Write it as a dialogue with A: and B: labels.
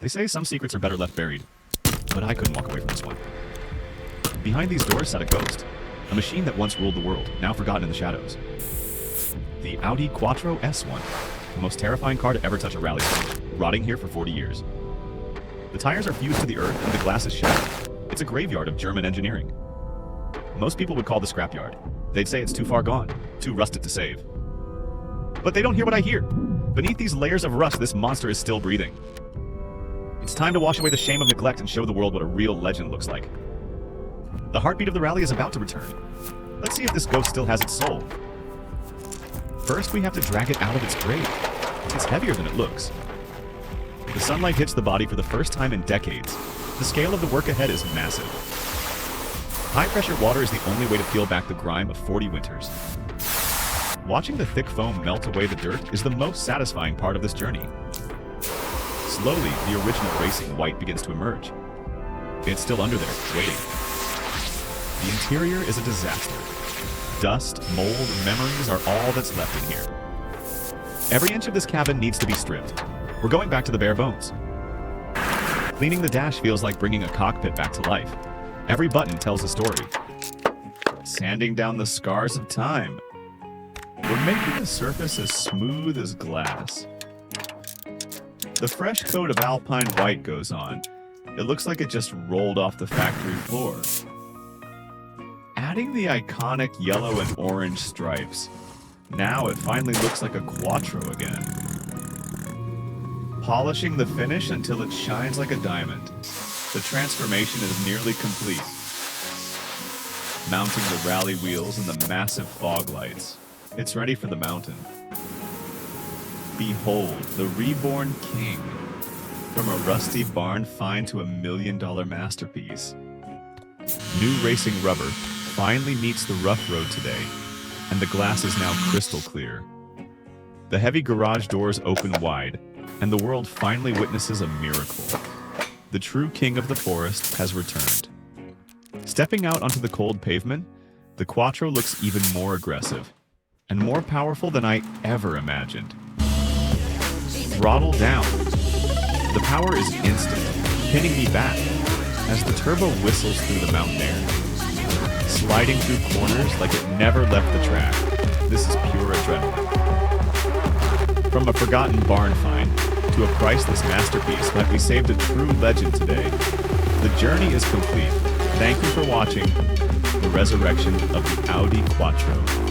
A: They say some secrets are better left buried, but I couldn't walk away from this one. Behind these doors sat a ghost, a machine that once ruled the world, now forgotten in the shadows. The Audi Quattro S1, the most terrifying car to ever touch a rally stage, rotting here for 40 years. The tires are fused to the earth and the glass is shattered. It's a graveyard of German engineering. Most people would call the scrapyard. They'd say it's too far gone, too rusted to save. But they don't hear what I hear. Beneath these layers of rust, this monster is still breathing. It's time to wash away the shame of neglect and show the world what a real legend looks like. The heartbeat of the rally is about to return. Let's see if this ghost still has its soul. First, we have to drag it out of its grave. It's heavier than it looks. The sunlight hits the body for the first time in decades. The scale of the work ahead is massive. High-pressure water is the only way to peel back the grime of 40 winters. Watching the thick foam melt away the dirt is the most satisfying part of this journey. Slowly, the original racing white begins to emerge. It's still under there, waiting. The interior is a disaster. Dust, mold, memories are all that's left in here. Every inch of this cabin needs to be stripped. We're going back to the bare bones. Cleaning the dash feels like bringing a cockpit back to life. Every button tells a story. Sanding down the scars of time. We're making the surface as smooth as glass. The fresh coat of alpine white goes on. It looks like it just rolled off the factory floor. Adding the iconic yellow and orange stripes. Now it finally looks like a Quattro again. Polishing the finish until it shines like a diamond. The transformation is nearly complete. Mounting the rally wheels and the massive fog lights. It's ready for the mountain. Behold, the reborn king. From a rusty barn find to $1 million masterpiece. New racing rubber finally meets the rough road today, and the glass is now crystal clear. The heavy garage doors open wide, and the world finally witnesses a miracle. The true king of the forest has returned. Stepping out onto the cold pavement, the Quattro looks even more aggressive, and more powerful than I ever imagined. Throttle down. The power is instant, pinning me back as the turbo whistles through the mountain air. Sliding through corners like it never left the track. This is pure adrenaline. From a forgotten barn find to a priceless masterpiece like we saved a true legend today. The journey is complete. Thank you for watching the resurrection of the Audi Quattro.